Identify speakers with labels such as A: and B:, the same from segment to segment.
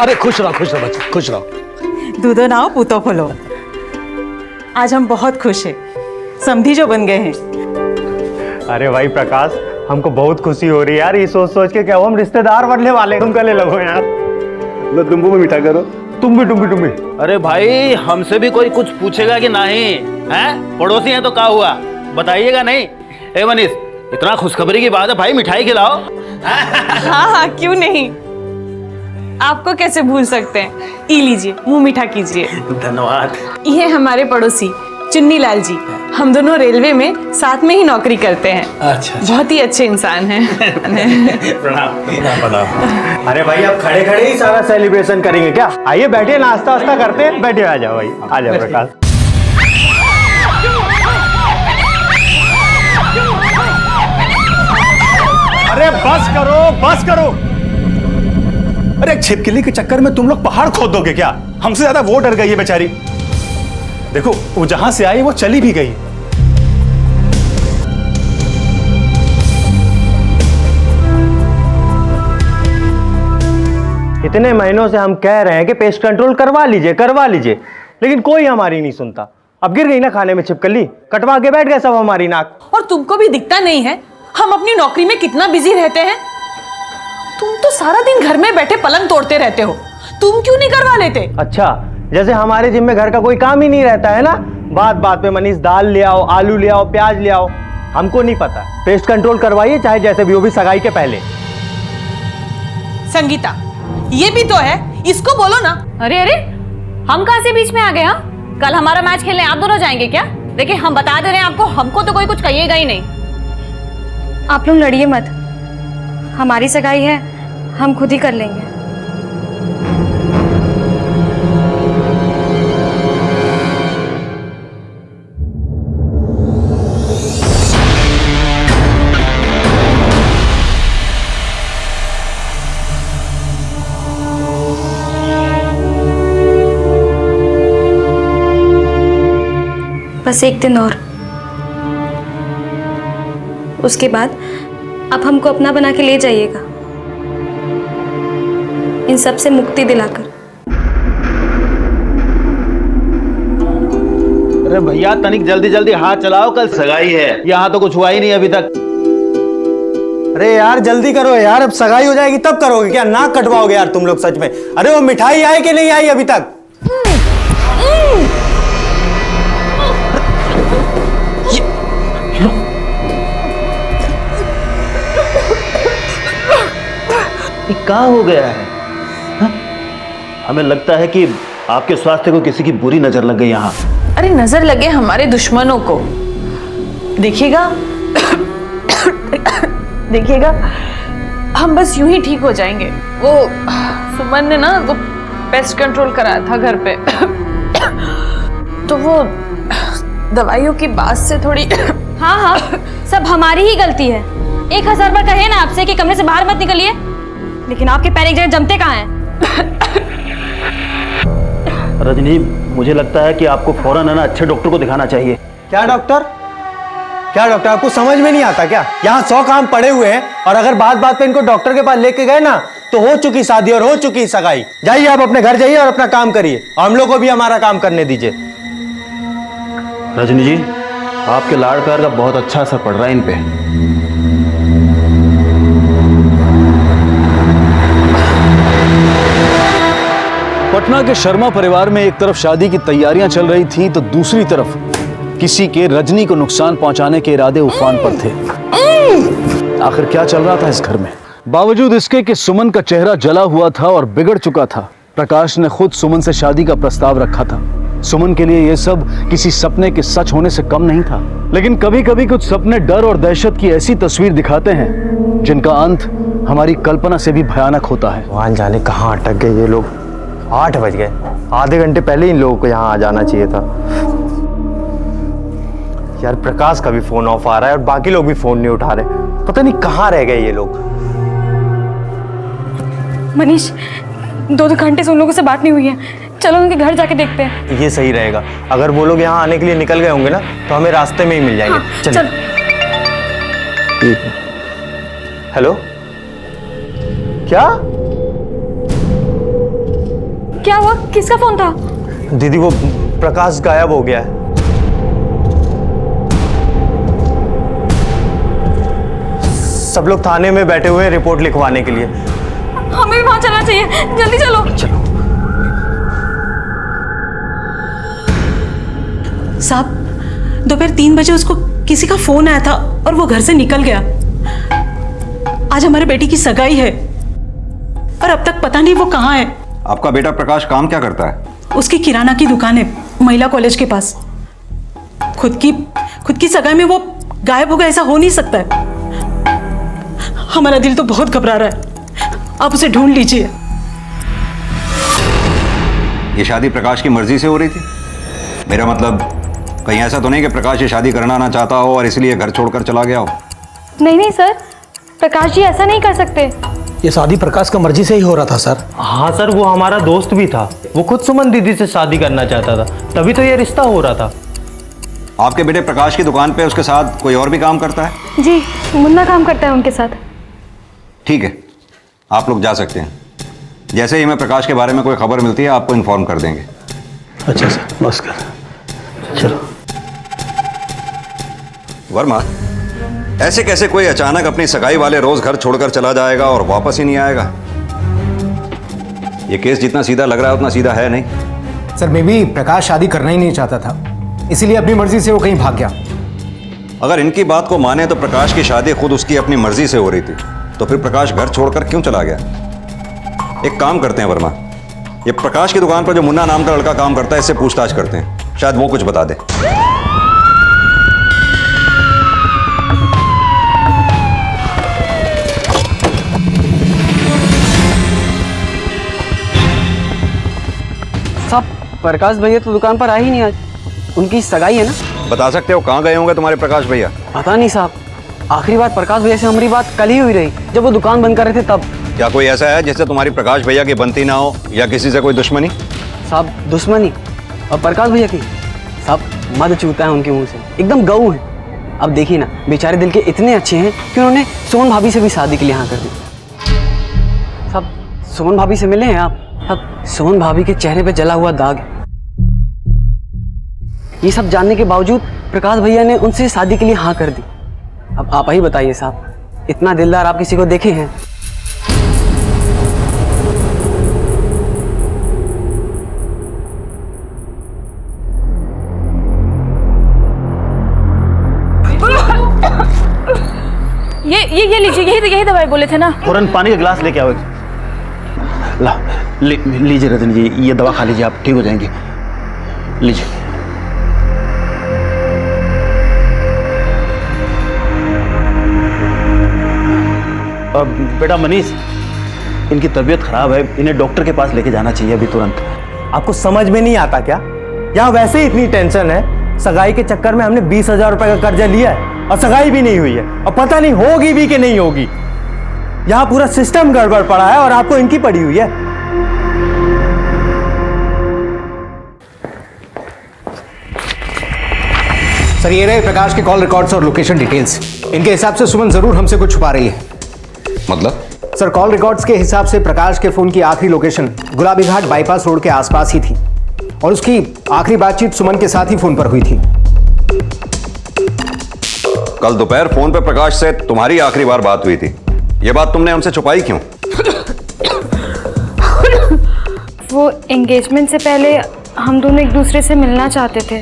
A: अरे खुश रहो बच्चे, खुश रहो।
B: दूधो नाओ पूतो फलो। आज हम बहुत खुश हैं, समधी जो बन गए हैं।
C: अरे भाई प्रकाश, हमको बहुत खुशी हो रही है यार, ये सोच सोच के क्या हम रिश्तेदार बनने वाले। तुम गले लगो यार।
D: लो तुमको भी मीठा करो।
C: तुम भी।
E: अरे भाई, हमसे भी कोई कुछ पूछेगा कि नहीं? हैं? पड़ोसी हैं तो क्या हुआ, बताइएगा नहीं? ए मनीष, इतना खुशखबरी की बात है भाई, मिठाई खिलाओ।
B: हाँ, क्यों नहीं, आपको कैसे भूल सकते हैं। ई लीजिए, मुंह मीठा कीजिए।
E: धन्यवाद।
B: ये हमारे पड़ोसी चुन्नी लाल जी, हम दोनों रेलवे में साथ में ही नौकरी करते हैं।
E: अच्छा।
B: बहुत ही अच्छे इंसान हैं।
E: प्रणाम।
C: अरे भाई, आप खड़े खड़े ही सारा सेलिब्रेशन करेंगे क्या? आइए बैठिए, नाश्ता वास्ता करते हैं। बैठिए, आ जाओ भाई, आ जाओ प्रकाश।
D: अरे बस करो। अरे एक छिपकली के चक्कर में तुम लोग पहाड़ खोद दोगे क्या? हमसे ज्यादा वो डर गई है बेचारी। देखो, वो जहां से आई वो चली भी गई।
C: इतने महीनों से हम कह रहे हैं कि पेस्ट कंट्रोल करवा लीजिए, लेकिन कोई हमारी नहीं सुनता। अब गिर गई ना खाने में छिपकली, कटवा के बैठ गए सब हमारी नाक।
B: और तुमको भी दिखता नहीं है हम अपनी नौकरी में कितना बिजी रहते हैं? तुम तो सारा दिन घर में बैठे पलंग तोड़ते रहते हो, तुम क्यों नहीं करवा लेते?
C: अच्छा, जैसे हमारे जिम में घर का कोई काम ही नहीं रहता है ना। बात बात पे मनीष दाल ले आओ, आलू ले आओ, प्याज ले आओ। हमको नहीं पता। पेस्ट कंट्रोल करवाइए, चाहे जैसे भी हो, भी सगाई के पहले।
B: संगीता, ये भी तो है, इसको बोलो ना।
F: अरे हम कहां से बीच में आ गए? हाँ, कल हमारा मैच खेलने आप दोनों जाएंगे क्या? देखिए, हम बता दे रहे हैं आपको, हमको तो कोई कुछ कहिएगा ही नहीं।
G: आप लोग लड़िए मत, हमारी सगाई है, हम खुद ही कर लेंगे। बस एक दिन और, उसके बाद आप हमको अपना बना के ले जाइएगा, इन सब से मुक्ति दिलाकर।
E: अरे भैया, तनिक जल्दी हाथ चलाओ, कल सगाई है। यहाँ तो कुछ हुआ ही नहीं अभी तक।
C: अरे यार जल्दी करो यार, अब सगाई हो जाएगी तब करोगे क्या? नाक कटवाओगे यार तुम लोग सच में। अरे वो मिठाई आई कि नहीं आई अभी तक?
E: क्या हो गया है? हा? हमें लगता है कि आपके स्वास्थ्य को किसी की बुरी नजर लग गई यहाँ।
B: अरे नजर लगे हमारे दुश्मनों को, देखिएगा देखिएगा, हम बस यूं ही ठीक हो जाएंगे। वो सुमन ने ना वो पेस्ट कंट्रोल कराया था घर पे, तो वो दवाइयों की बात से थोड़ी
G: हाँ, सब हमारी ही गलती है। 1000 बार कहे ना आपसे कि कमरे से बाहर मत निकलिए, लेकिन आपके पैर एक जगह जमते कहाँ हैं?
E: रजनी, मुझे लगता है कि आपको फौरन है ना अच्छे डॉक्टर को दिखाना चाहिए।
C: क्या डॉक्टर? आपको समझ में नहीं आता क्या? यहाँ 100 काम पड़े हुए हैं, और अगर बात बात पे इनको डॉक्टर के पास लेके गए ना, तो हो चुकी शादी और हो चुकी सगाई। जाइए आप अपने घर जाइए और अपना काम करिए, और हम लोग को भी हमारा काम करने दीजिए।
E: रजनी जी, आपके लाड़ प्यार का बहुत अच्छा असर पड़ रहा है इन पे।
A: पटना के शर्मा परिवार में एक तरफ शादी की तैयारियां चल रही थी, तो दूसरी तरफ किसी के रजनी को नुकसान पहुंचाने के इरादे उफान पर थे। आखिर क्या चल रहा था इस घर में? बावजूद इसके कि सुमन का चेहरा जला हुआ था और बिगड़ चुका था, प्रकाश ने खुद सुमन से शादी का प्रस्ताव रखा था। सुमन के लिए यह सब किसी सपने के सच होने से कम नहीं था। लेकिन कभी कभी कुछ सपने डर और दहशत की ऐसी तस्वीर दिखाते हैं जिनका अंत हमारी कल्पना से भी भयानक होता है।
C: भगवान जाने कहाँ अटक गए ये लोग। 8 बज गए, आधे घंटे पहले इन लोगों को यहाँ आ जाना चाहिए था। यार प्रकाश का भी फोन ऑफ आ रहा है और बाकी लोग भी फोन नहीं उठा रहे, पता नहीं कहाँ रह गए ये लोग।
G: मनीष, 2 घंटे से उन लोगों से बात नहीं हुई है, चलो उनके घर जाके देखते हैं।
C: ये सही रहेगा। अगर वो लोग यहाँ आने के लिए निकल गए होंगे ना, तो हमें रास्ते में ही मिल जाएंगे।
G: हाँ,
C: चल। हेलो, क्या
G: क्या हुआ? किसका फोन था?
C: दीदी वो प्रकाश गायब हो गया है। सब लोग थाने में बैठे हुए हैं रिपोर्ट लिखवाने के लिए।
G: हमें भी वहां चलना चाहिए, जल्दी चलो।
H: साहब, दोपहर 3 बजे उसको किसी का फोन आया था और वो घर से निकल गया। आज हमारे बेटी की सगाई है और अब तक पता नहीं वो कहाँ है।
I: आपका बेटा प्रकाश काम क्या करता है?
H: उसकी किराना की दुकान है महिला कॉलेज के पास। खुद की सगाई में वो गायब हो गया, ऐसा हो नहीं सकता है। हमारा दिल तो बहुत घबरा रहा है, आप उसे ढूंढ लीजिए।
I: ये शादी प्रकाश की मर्जी से हो रही थी? मेरा मतलब कहीं ऐसा तो नहीं कि प्रकाश ये शादी करना ना चाहता हो और इसलिए घर छोड़कर चला गया हो?
G: नहीं नहीं सर, प्रकाश जी ऐसा नहीं कर सकते।
J: ये शादी प्रकाश का मर्जी से ही हो रहा था सर।
C: हाँ सर, वो हमारा दोस्त भी था। वो खुद सुमन दीदी से शादी करना चाहता था, तभी तो ये रिश्ता हो रहा था।
I: आपके बेटे प्रकाश की दुकान पे उसके साथ कोई और भी काम करता है?
G: जी, मुन्ना काम करता है उनके साथ।
I: ठीक है, आप लोग जा सकते हैं। जैसे ही हमें प्रकाश के बारे में कोई खबर मिलती है आपको इन्फॉर्म कर देंगे।
J: अच्छा सर, बस कर चलो।
I: वर्मा, ऐसे कैसे कोई अचानक अपनी सगाई वाले रोज घर छोड़कर चला जाएगा और वापस ही नहीं आएगा? ये केस जितना सीधा लग रहा है उतना सीधा है नहीं।
J: सर, मे भी प्रकाश शादी करना ही नहीं चाहता था, इसीलिए अपनी मर्जी से वो कहीं भाग गया।
I: अगर इनकी बात को माने तो प्रकाश की शादी खुद उसकी अपनी मर्जी से हो रही थी, तो फिर प्रकाश घर छोड़कर क्यों चला गया? एक काम करते हैं वर्मा, ये प्रकाश की दुकान पर जो मुन्ना नाम का लड़का काम करता है इससे पूछताछ करते हैं, शायद वो कुछ बता दे।
K: साहब, प्रकाश भैया तो दुकान पर आए ही नहीं आज। उनकी सगाई है ना।
I: बता सकते हो कहाँ गए होंगे तुम्हारे प्रकाश भैया?
K: पता नहीं साहब, आखिरी बार प्रकाश भैया से हमारी बात कल ही हुई रही, जब वो दुकान बंद कर रहे थे तब।
I: क्या कोई ऐसा है जिससे तुम्हारी प्रकाश भैया की बनती ना हो या किसी से कोई दुश्मनी?
K: साहब, दुश्मनी और प्रकाश भैया की? साहब, मद चूता है उनके मुंह से, एकदम गऊ है। अब देखिए ना, बेचारे दिल के इतने अच्छे हैं कि उन्होंने सुमन भाभी से भी शादी के लिए हाँ कर दी। साहब, सुमन भाभी से मिले हैं आप? अब सुमन भाभी के चेहरे पे जला हुआ दाग है। ये सब जानने के बावजूद प्रकाश भैया ने उनसे शादी के लिए हाँ कर दी। अब आप ही बताइए साहब, इतना दिलदार आप किसी को देखे हैं?
F: ये लीजिए, यही दवाई बोले थे ना।
E: फौरन पानी का गिलास लेके आओ। ला लीजिए रजनी जी, ये दवा खा लीजिए, आप ठीक हो जाएंगे। लीजिए। अब बेटा मनीष, इनकी तबीयत खराब है, इन्हें डॉक्टर के पास लेके जाना चाहिए अभी तुरंत।
C: आपको समझ में नहीं आता क्या? यहाँ वैसे ही इतनी टेंशन है, सगाई के चक्कर में हमने 20,000 रुपए का कर्जा लिया है और सगाई भी नहीं हुई है, और पता नहीं होगी भी कि नहीं होगी। यहाँ पूरा सिस्टम गड़बड़ पड़ा है और आपको इनकी पड़ी हुई है।
J: सर, ये रहे प्रकाश के कॉल रिकॉर्ड्स और लोकेशन डिटेल्स। इनके हिसाब से सुमन जरूर हमसे कुछ छुपा रही है।
I: मतलब?
J: सर, कॉल रिकॉर्ड्स के हिसाब से प्रकाश के फोन की आखिरी लोकेशन गुलाबी घाट बाईपास रोड के आसपास ही थी और उसकी आखिरी बातचीत सुमन के साथ ही फोन पर हुई थी।
I: कल दोपहर फोन पे प्रकाश से तुम्हारी आखिरी बार बात हुई थी, ये बात तुमने हमसे छुपाई क्यों?
G: वो एंगेजमेंट से पहले हम दोनों एक दूसरे से मिलना चाहते थे,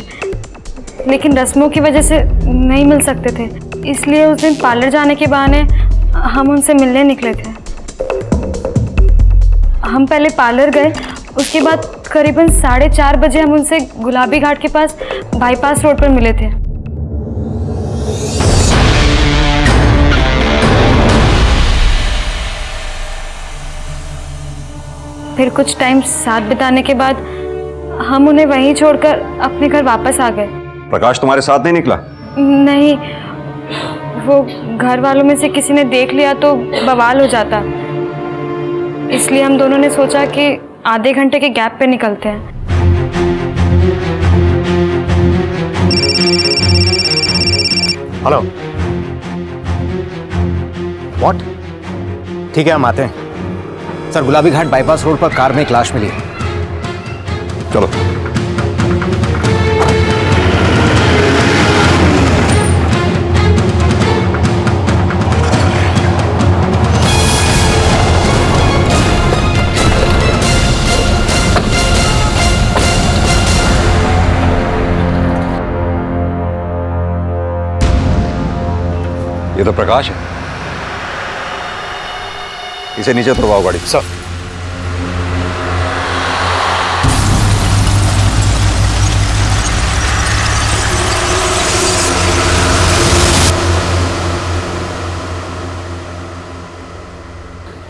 G: लेकिन रस्मों की वजह से नहीं मिल सकते थे, इसलिए उस दिन पार्लर जाने के बहाने हम उनसे मिलने निकले थे। हम पहले पार्लर गए, उसके बाद करीबन 4:30 बजे हम उनसे गुलाबी घाट के पास बाईपास रोड पर मिले थे। फिर कुछ टाइम साथ बिताने के बाद हम उन्हें वहीं छोड़कर अपने घर वापस आ गए।
I: प्रकाश तुम्हारे साथ नहीं निकला?
G: नहीं, वो घर वालों में से किसी ने देख लिया तो बवाल हो जाता, इसलिए हम दोनों ने सोचा कि आधे घंटे के गैप पे निकलते हैं।
C: Hello,
J: what? ठीक है, हम आते हैं। सर, गुलाबी घाट बाईपास रोड पर कार में एक लाश मिली है।
I: चलो। ये तो प्रकाश है, इसे नीचे उतरवाओ गाड़ी।
D: सर।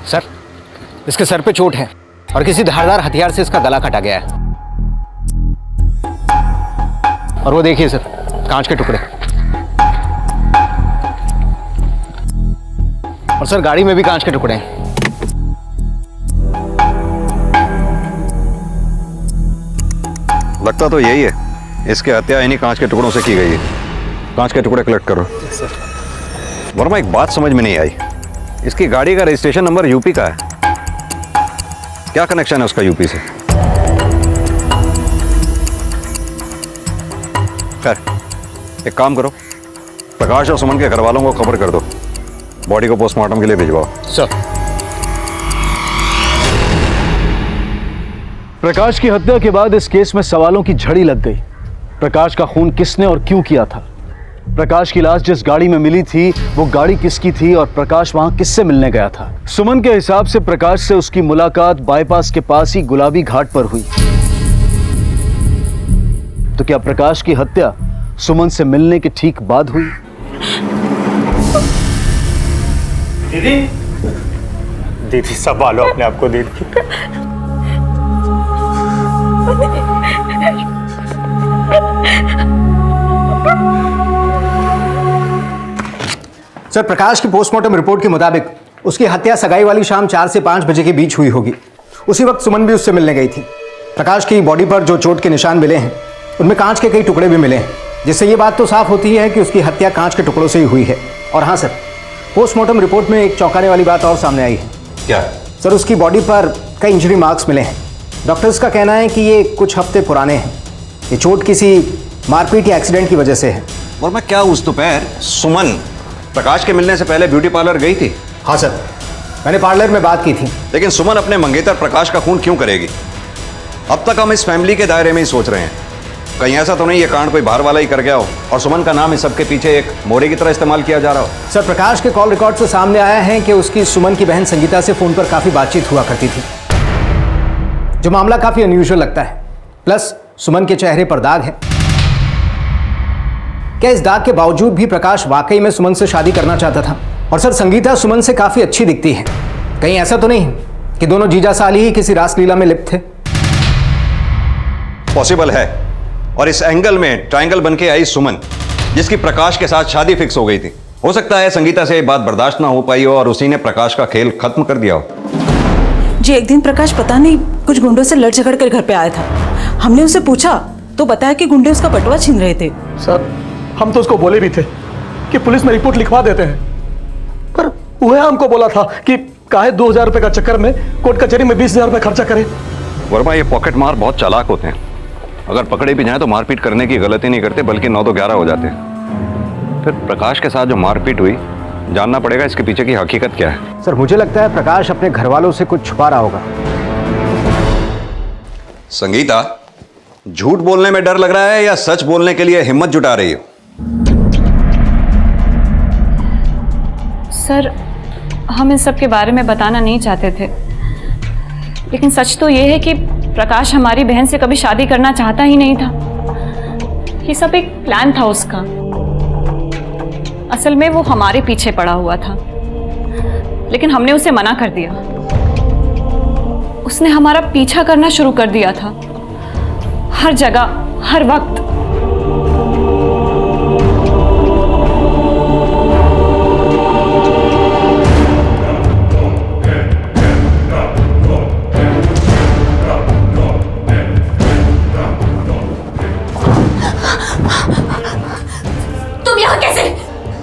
J: सर, इसके सर पे चोट है और किसी धारदार हथियार से इसका गला काटा गया है। और वो देखिए सर, कांच के टुकड़े। और सर, गाड़ी में भी कांच के टुकड़े हैं।
I: लगता तो यही है, इसकी हत्या इन्हीं कांच के टुकड़ों से की गई है। कांच के टुकड़े कलेक्ट करो। वर्मा, एक बात समझ में नहीं आई, इसकी गाड़ी का रजिस्ट्रेशन नंबर यूपी का है, क्या कनेक्शन है उसका यूपी से? खैर, एक काम करो, प्रकाश और सुमन के घर वालों को खबर कर दो, बॉडी को पोस्टमार्टम के लिए भिजवाओ।
J: सर।
A: प्रकाश की हत्या के बाद इस केस में सवालों की झड़ी लग गई। प्रकाश का खून किसने और क्यों किया था? प्रकाश की लाश जिस गाड़ी में मिली थी वो गाड़ी किसकी थी और प्रकाश वहां किससे मिलने गया था? सुमन के हिसाब से प्रकाश से उसकी मुलाकात बाईपास के पास ही गुलाबी घाट पर हुई। तो क्या प्रकाश की हत्या सुमन से मिलने के ठीक बाद हुई?
D: दीदी, दीदी संभालो अपने आप को दीदी।
J: सर, प्रकाश की पोस्टमार्टम रिपोर्ट के मुताबिक उसकी हत्या सगाई वाली शाम 4 से 5 बजे के बीच हुई होगी। उसी वक्त सुमन भी उससे मिलने गई थी। प्रकाश की बॉडी पर जो चोट के निशान मिले हैं उनमें कांच के कई टुकड़े भी मिले हैं, जिससे ये बात तो साफ होती है कि उसकी हत्या कांच के टुकड़ों से ही हुई है। और हाँ सर, पोस्टमार्टम रिपोर्ट में एक चौंकाने वाली बात और सामने आई है।
I: क्या?
J: सर, उसकी बॉडी पर कई इंजरी मार्क्स मिले हैं। डॉक्टर्स का कहना है कि ये कुछ हफ्ते पुराने हैं। ये चोट किसी मारपीट या एक्सीडेंट की वजह से है।
I: और मैं क्या उस दोपहर सुमन प्रकाश के मिलने से पहले ब्यूटी पार्लर गई थी?
J: हाँ सर, मैंने पार्लर में बात की थी।
I: लेकिन सुमन अपने मंगेतर प्रकाश का खून क्यों करेगी? अब तक हम इस फैमिली के दायरे में ही सोच रहे हैं, कहीं ऐसा तो नहीं ये कांड कोई बाहर वाला ही कर गया हो और सुमन का नाम इस सबके पीछे एक मोरे की तरह इस्तेमाल किया जा रहा हो?
J: सर, प्रकाश के कॉल रिकॉर्ड से सामने आया है कि उसकी सुमन की बहन संगीता से फोन पर काफी बातचीत हुआ करती थी, जो मामला काफी अनयूजुअल लगता है। प्लस सुमन के चेहरे पर दाग है। क्या इस दाग के बावजूद भी प्रकाश वाकई में सुमन से शादी करना चाहता था? और सर, संगीता सुमन से काफी अच्छी दिखती है, कहीं ऐसा तो नहीं कि दोनों जीजा साली ही किसी रासलीला में लिप्त थे?
I: पॉसिबल है, और इस एंगल में ट्रायंगल बनके आई सुमन, जिसकी प्रकाश के साथ शादी फिक्स हो गई थी। हो सकता है संगीता से ये बात बर्दाश्त ना हो पाई हो और उसी ने प्रकाश का खेल खत्म कर दिया हो।
H: जी, एक दिन प्रकाश पता नहीं कुछ गुंडों से लड़ झगड़ कर घर पे आया था। हमने उससे पूछा तो बताया कि गुंडे उसका बटुआ छीन रहे थे।
L: सर, हम तो उसको बोले भी थे कि पुलिस में रिपोर्ट लिखवा देते हैं, पर वह हमको बोला था कि काहे 2000 रुपए का चक्कर में कोर्ट कचहरी में 20,000 रुपए खर्चा करे।
I: वर्मा, ये पॉकेट मार बहुत चालाक होते हैं, अगर पकड़े भी जाए तो मारपीट करने की गलती नहीं करते, बल्कि 9 तो 11 हो जाते हैं। फिर प्रकाश के साथ जो मारपीट हुई, जानना पड़ेगा इसके पीछे की हकीकत क्या है।
J: सर, मुझे लगता है प्रकाश अपने घर वालों से कुछ छुपा रहा होगा।
I: संगीता, झूठ बोलने में डर लग रहा है या सच बोलने के लिए हिम्मत जुटा रही हो?
F: सर, हम इस सब के बारे में बताना नहीं चाहते थे, लेकिन सच तो ये है कि प्रकाश हमारी बहन से कभी शादी करना चाहता ही नहीं था। ये सब एक प्लान था उसका। असल में वो हमारे पीछे पड़ा हुआ था, लेकिन हमने उसे मना कर दिया। उसने हमारा पीछा करना शुरू कर दिया था, हर जगह, हर वक्त।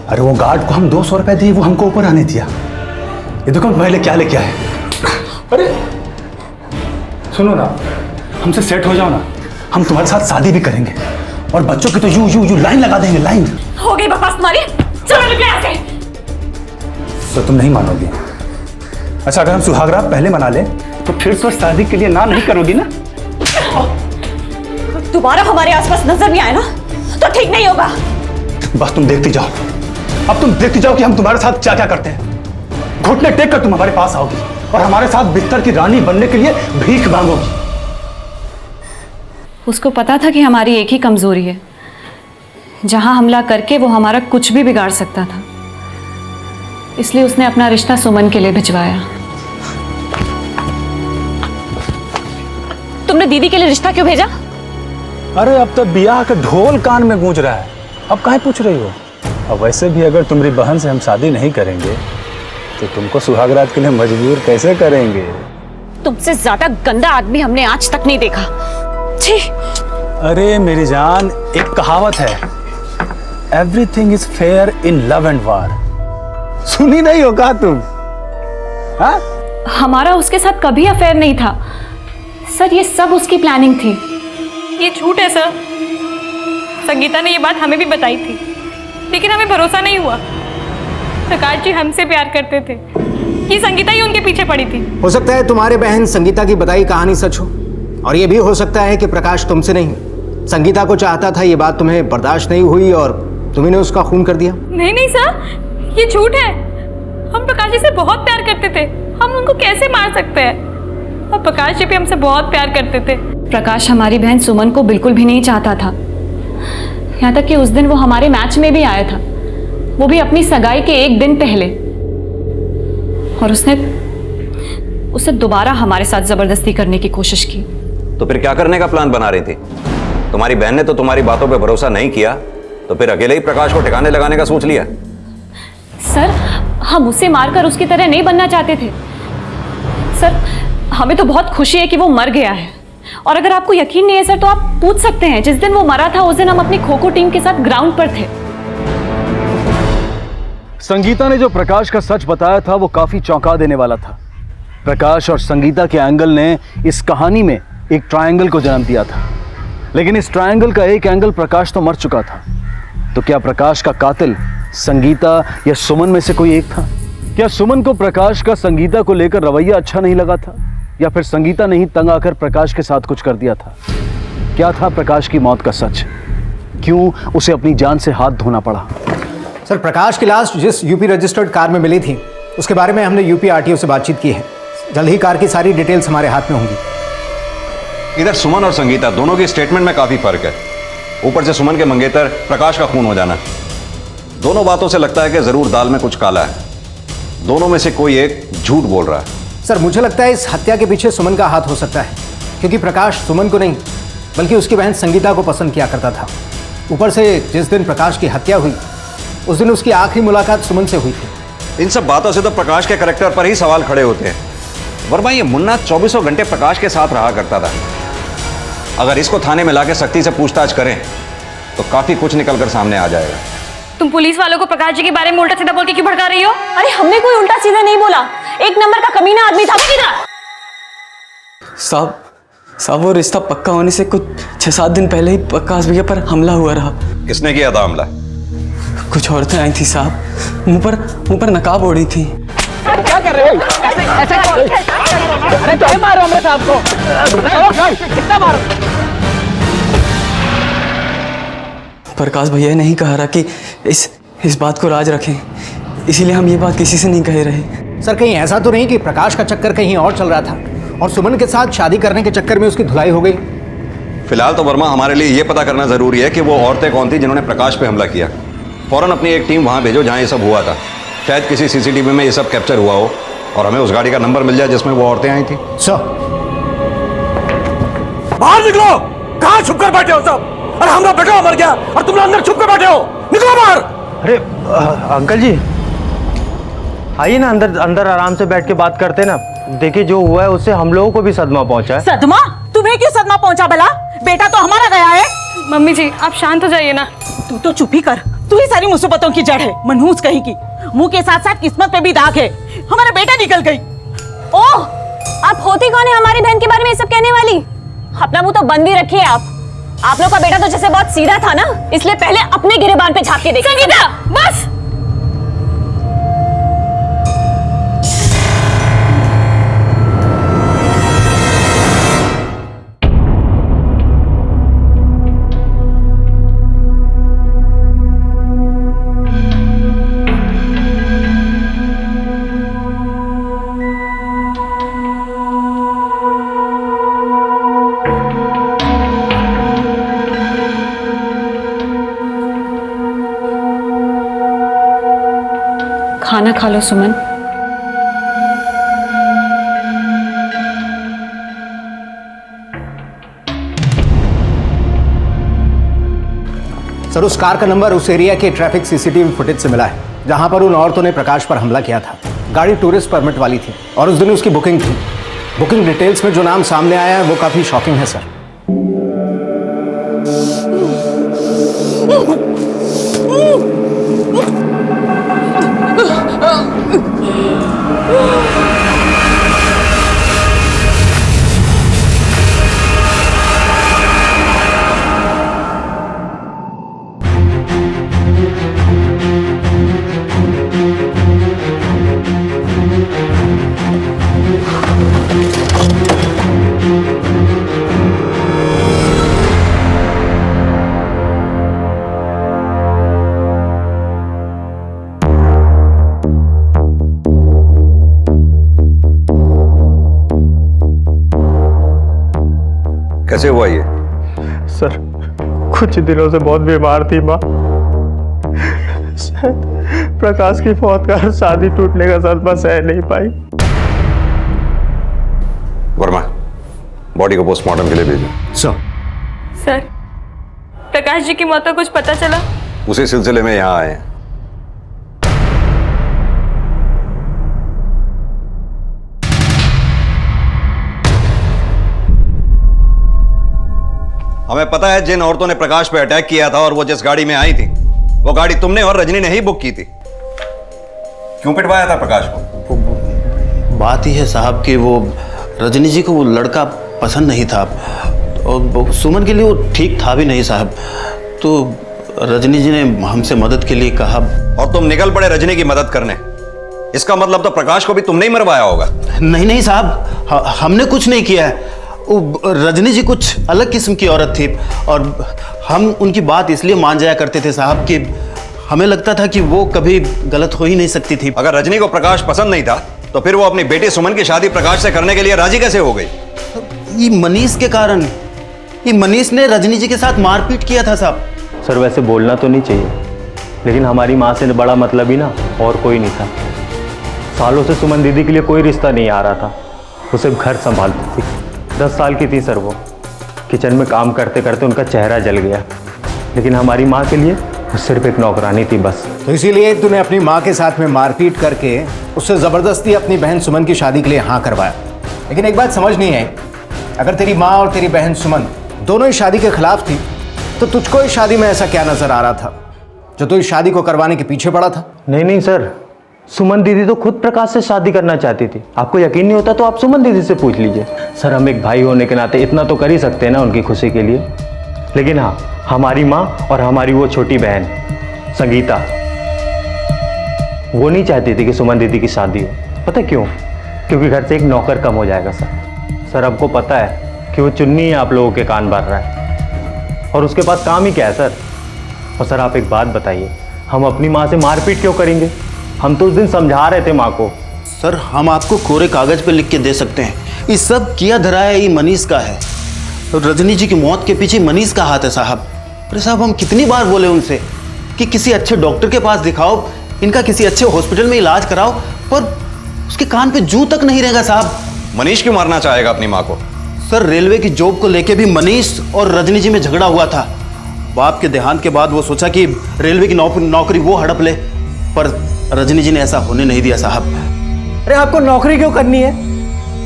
D: अरे वो गार्ड को हम 200 रुपए दिए, वो हमको ऊपर आने दिया। ये देखो पहले क्या लेके आए। अरे सुनो ना, हमसे सेट हो जाओ ना, हम तुम्हारे साथ शादी भी करेंगे और बच्चों की तो यू लाइन लगा देंगे, लाइन।
F: हो गई बकवास तुम्हारी, चलो निकले यहाँ से।
D: तो तुम नहीं मानोगी? अच्छा, अगर हम सुहागरात पहले मना ले तो फिर तो शादी के लिए ना नहीं करोगी ना?
F: दोबारा हमारे आसपास नजर भी आए ना तो ठीक नहीं होगा।
D: बस तुम देखती जाओ, अब तुम देखती जाओ कि हम तुम्हारे साथ क्या क्या करते हैं। घुटने टेक कर तुम हमारे पास आओगी और हमारे साथ बिस्तर की रानी बनने के लिए भीख मांगोगी।
F: उसको पता था कि हमारी एक ही कमजोरी है, जहां हमला करके वो हमारा कुछ भी बिगाड़ सकता था, इसलिए उसने अपना रिश्ता सुमन के लिए भिजवाया। तुमने दीदी के लिए रिश्ता क्यों भेजा?
D: अरे अब तो ब्याह का ढोल कान में गूंज रहा है, अब काहे पूछ रही हो? अब वैसे भी अगर तुम्हारी बहन से हम शादी नहीं करेंगे तो तुमको सुहागरात के लिए मजबूर कैसे करेंगे?
F: तुमसे ज्यादा गंदा आदमी हमने आज तक नहीं देखा। छी!
D: अरे मेरी जान, एक कहावत है, everything is fair in love and वार। सुनी नहीं होगा तुम? हाँ?
F: हमारा उसके साथ कभी अफेयर नहीं था सर, ये सब उसकी प्लानिंग थी।
G: ये झूठ है सर। संगीता ने ये बात हमें भी बताई थी, लेकिन हमें भरोसा नहीं हुआ। प्रकाश जी हमसे प्यार करते थे, ये संगीता ही उनके पीछे पड़ी थी।
J: हो सकता है तुम्हारे बहन संगीता की बताई कहानी सच हो, और ये भी हो सकता है कि प्रकाश तुमसे नहीं संगीता को चाहता था। ये बात तुम्हें बर्दाश्त नहीं हुई और तुम्ही ने उसका खून कर दिया।
G: नहीं नहीं सर, ये झूठ है। हम प्रकाश जी से बहुत प्यार करते थे, हम उनको कैसे मार सकते हैं? और प्रकाश जी भी हमसे बहुत प्यार करते थे।
F: प्रकाश हमारी बहन सुमन को बिल्कुल भी नहीं चाहता था, यहाँ तक कि उस दिन वो हमारे मैच में भी आया था, वो भी अपनी सगाई के एक दिन पहले, और उसने दोबारा हमारे साथ जबरदस्ती करने की कोशिश की।
I: तो फिर क्या करने का प्लान बना रही थी? तुम्हारी बहन ने तो तुम्हारी बातों पे भरोसा नहीं किया, तो फिर अकेले ही प्रकाश को ठिकाने लगाने का सोच लिया?
F: सर, हम उसे मारकर उसकी तरह नहीं बनना चाहते थे सर। हमें तो बहुत खुशी है कि वो मर गया है, और अगर आपको यकीन नहीं है सर तो आप पूछ सकते हैं, जिस दिन वो मरा था उस दिन हम अपनी खो खो टीम के साथ ग्राउंड पर थे।
A: संगीता ने जो प्रकाश का सच बताया था वो काफी चौंका देने वाला था। प्रकाश और संगीता के एंगल ने इस कहानी में एक ट्रायंगल को जन्म दिया था, लेकिन इस ट्रायंगल का एक एंगल प्रकाश तो मर चुका था। तो क्या प्रकाश का कातिल संगीता या सुमन में से कोई एक था? क्या सुमन को प्रकाश का संगीता को लेकर रवैया अच्छा नहीं लगा था, या फिर संगीता ने ही तंग आकर प्रकाश के साथ कुछ कर दिया था? क्या था प्रकाश की मौत का सच? क्यों उसे अपनी जान से हाथ धोना पड़ा?
J: सर, प्रकाश की लाश जिस यूपी रजिस्टर्ड कार में मिली थी उसके बारे में हमने यूपी आरटीओ से बातचीत की है। जल्द ही कार की सारी डिटेल्स हमारे हाथ में होंगी।
I: इधर सुमन और संगीता दोनों की स्टेटमेंट में काफी फर्क है, ऊपर से सुमन के मंगेतर प्रकाश का खून हो जाना। दोनों बातों से लगता है कि जरूर दाल में कुछ काला है। दोनों में से कोई एक झूठ बोल रहा है।
J: सर, मुझे लगता है इस हत्या के पीछे सुमन का हाथ हो सकता है, क्योंकि प्रकाश सुमन को नहीं बल्कि उसकी बहन संगीता को पसंद किया करता था। ऊपर से जिस दिन प्रकाश की हत्या हुई उस दिन उसकी आखिरी मुलाकात सुमन से हुई थी।
I: इन सब बातों से तो प्रकाश के कैरेक्टर पर ही सवाल खड़े होते हैं। वर्मा, ये मुन्ना 24 घंटे प्रकाश के साथ रहा करता था। अगर इसको थाने में लाके सख्ती से पूछताछ करें तो काफी कुछ निकलकर सामने आ जाएगा।
G: तुम पुलिस वालों को प्रकाश जी के बारे में उल्टा सीधा बोल के क्यों भड़का रही हो?
F: अरे हमने कोई उल्टा सीधा नहीं बोला, एक नंबर का कमीना आदमी था।
K: साहब वो रिश्ता पक्का होने से कुछ 6-7 दिन पहले ही प्रकाश भैया पर हमला हुआ रहा।
I: किसने किया था हमला?
K: कुछ औरतें आई थी साहब, मुंह पर नकाब ओढ़ी थी।
L: क्या कर रहे हो? ऐसे अरे क्या मारो हमने साहब को? कितना मारो?
K: प्रकाश भैया ने ही कहा रहा कि इस बात को राज रखें, इसीलिए हम ये बात किसी से नहीं कह रहे।
J: सर, कहीं ऐसा तो नहीं कि प्रकाश का चक्कर कहीं और चल रहा था और सुमन के साथ शादी करने के चक्कर में उसकी धुलाई हो गई?
I: फिलहाल तो वर्मा, हमारे लिए यह पता करना जरूरी है कि वो औरतें कौन थी जिन्होंने प्रकाश पे हमला किया। फौरन अपनी एक टीम वहां भेजो जहां ये सब हुआ था। शायद किसी सीसीटीवी में ये सब कैप्चर हुआ हो और हमें उस गाड़ी का नंबर मिल जाए जिसमें वो औरतें आई थी।
J: सर,
L: बाहर निकलो! कहाँ छुप कर बैठे हो सब? अरे हमारा बेटा मर गया और तुम लोग अंदर छुप कर बैठे हो, निकलो बाहर!
C: अरे अंकल जी, आइए ना अंदर, अंदर आराम से बैठ के बात करते ना। देखिए जो हुआ है उससे हम लोगों को भी सदमा पहुंचा है।
H: सदमा? तुम्हें क्यों सदमा पहुंचा भला? बेटा तो हमारा गया है।
G: मम्मी जी आप शांत हो जाइए ना।
H: तू तो चुप ही कर, तू ही सारी मुसीबतों की जड़ है। मनहूस कहीं की, मुंह के साथ साथ किस्मत पे भी दाग है। हमारा बेटा निकल गई।
G: ओह, आप होती कौन है हमारी बहन के बारे में ये सब कहने वाली?
F: अपना मुंह तो बंद ही रखिए आप लोग का बेटा तो जैसे बहुत सीधा था ना, इसलिए पहले अपने गिरेबान पे झांक के देखिए। संगीता बस। खाना खा लो सुमन।
J: सर, उस कार का नंबर उस एरिया के ट्रैफिक सीसीटीवी फुटेज से मिला है जहां पर उन औरतों ने प्रकाश पर हमला किया था। गाड़ी टूरिस्ट परमिट वाली थी और उस दिन उसकी बुकिंग थी। बुकिंग डिटेल्स में जो नाम सामने आया है वो काफी शॉकिंग है सर।
I: कैसे हुआ ये?
C: सर, कुछ दिनों से बहुत बीमार थी माँ। प्रकाश की मौत का शादी टूटने का सदमा सह नहीं पाई।
I: वर्मा, बॉडी को पोस्टमार्टम के लिए भेजो।
F: सर, प्रकाश जी की मौत का कुछ पता चला?
I: उसी सिलसिले में यहाँ आए हैं। हमें पता है जिन औरतों ने प्रकाश पे अटैक किया था और वो जिस गाड़ी में आई थी, वो गाड़ी तुमने और रजनी ने ही बुक की थी। क्यों पिटवाया था प्रकाश को?
E: बात ही है साहब कि वो रजनी जी को वो लड़का पसंद नहीं था और सुमन के लिए वो ठीक था भी नहीं साहब। तो रजनी जी ने हमसे मदद के लिए कहा
I: और तुम निकल पड़े रजनी की मदद करने। इसका मतलब तो प्रकाश को भी तुमने ही मरवाया होगा।
E: नहीं साहब, हमने कुछ नहीं किया है। रजनी जी कुछ अलग किस्म की औरत थी और हम उनकी बात इसलिए मान जाया करते थे साहब कि हमें लगता था कि वो कभी गलत हो ही नहीं सकती थी।
I: अगर रजनी को प्रकाश पसंद नहीं था तो फिर वो अपनी बेटी सुमन की शादी प्रकाश से करने के लिए राजी कैसे हो गई?
E: ये मनीष के कारण। ये मनीष ने रजनी जी के साथ मारपीट किया था साहब।
C: सर, वैसे बोलना तो नहीं चाहिए, लेकिन हमारी माँ से बड़ा मतलब ही ना और कोई नहीं था। सालों से सुमन दीदी के लिए कोई रिश्ता नहीं आ रहा था। वो सिर्फ घर संभालती थी। 10 साल की थी सर वो। किचन में काम करते करते उनका चेहरा जल गया, लेकिन हमारी माँ के लिए वो सिर्फ एक नौकरानी थी बस।
J: तो इसीलिए तूने अपनी माँ के साथ में मारपीट करके उससे ज़बरदस्ती अपनी बहन सुमन की शादी के लिए हाँ करवाया। लेकिन एक बात समझ नहीं आई, अगर तेरी माँ और तेरी बहन सुमन दोनों ही शादी के खिलाफ थी तो तुझको इस शादी में ऐसा क्या नजर आ रहा था जो तू इस शादी को करवाने के पीछे पड़ा था?
C: नहीं सर, सुमन दीदी तो खुद प्रकाश से शादी करना चाहती थी। आपको यकीन नहीं होता तो आप सुमन दीदी से पूछ लीजिए। सर, हम एक भाई होने के नाते इतना तो कर ही सकते हैं ना उनकी खुशी के लिए। लेकिन हाँ, हमारी माँ और हमारी वो छोटी बहन संगीता, वो नहीं चाहती थी कि सुमन दीदी की शादी हो। पता क्यों? क्योंकि घर से एक नौकर कम हो जाएगा सर। आपको पता है कि वो चुन्नी है आप लोगों के कान भर रहा है और उसके पास काम ही क्या है सर। और सर, आप एक बात बताइए, हम अपनी माँ से मारपीट क्यों करेंगे? हम तो उस दिन समझा रहे थे माँ को।
E: सर, हम आपको कोरे कागज पे लिख के दे सकते हैं। ये सब किया धराया ये मनीष का है। तो रजनी जी की मौत के पीछे मनीष का हाथ है साहब। अरे साहब, हम कितनी बार बोले उनसे कि किसी अच्छे डॉक्टर के पास दिखाओ, इनका किसी अच्छे हॉस्पिटल में इलाज कराओ, पर उसके कान पे जूं तक नहीं रहेगा साहब।
I: मनीष क्यों मारना चाहेगा अपनी माँ को?
E: सर, रेलवे की जॉब को लेके भी मनीष और रजनी जी में झगड़ा हुआ था। बाप के देहांत के बाद वो सोचा कि रेलवे की नौकरी वो हड़प ले, पर रजनी जी ने ऐसा होने नहीं दिया साहब।
C: अरे आपको नौकरी क्यों करनी है?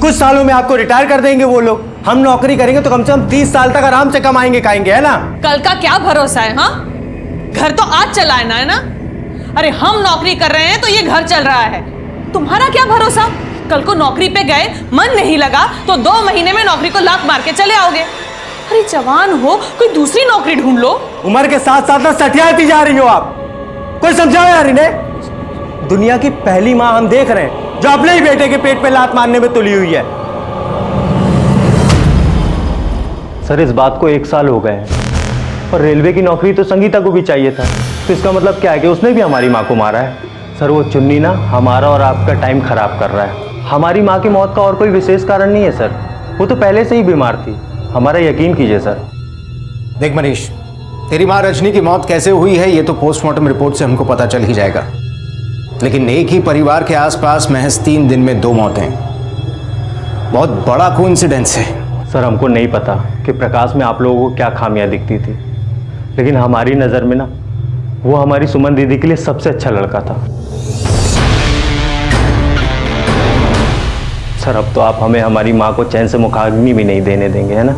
C: कुछ सालों में आपको रिटायर कर देंगे वो लोग। हम नौकरी करेंगे तो कम से कम 30 साल तक आराम से कमाएंगे खाएंगे, है ना?
B: कल का क्या भरोसा है? हाँ, घर तो आज चलाना है ना। अरे हम नौकरी कर रहे हैं तो ये घर चल रहा है। तुम्हारा क्या भरोसा कल को नौकरी पे गए, मन नहीं लगा तो 2 महीने में नौकरी को लात मार के चले आओगे। अरे जवान हो, कोई दूसरी नौकरी ढूंढ लो।
C: उम्र के साथ साथ ना सठियाती जा रही हो आप। कोई समझाओ यार इन्हें। दुनिया की पहली माँ हम देख रहे हैं जो अपने ही बेटे के पेट पे लात मारने में तुली हुई है।
M: सर इस बात को 1 साल हो गए हैं और रेलवे की नौकरी तो संगीता को भी चाहिए था, तो इसका मतलब क्या है कि उसने भी हमारी माँ को मारा है। सर वो चुन्नी ना हमारा और आपका टाइम खराब कर रहा है। हमारी माँ की मौत का और कोई विशेष कारण नहीं है सर, वो तो पहले से ही बीमार थी, हमारा यकीन कीजिए सर।
J: देख मनीष, तेरी माँ रजनी की मौत कैसे हुई है ये तो पोस्टमार्टम रिपोर्ट से हमको पता चल ही जाएगा, लेकिन एक ही परिवार के आसपास महज 3 दिन में 2 मौतें, बहुत बड़ा कोइंसिडेंस है।
M: सर हमको नहीं पता कि प्रकाश में आप लोगों को क्या खामियां दिखती थी, लेकिन हमारी नज़र में ना वो हमारी सुमन दीदी के लिए सबसे अच्छा लड़का था। सर अब तो आप हमें हमारी माँ को चैन से मुखाग्नि भी नहीं देने देंगे, है ना?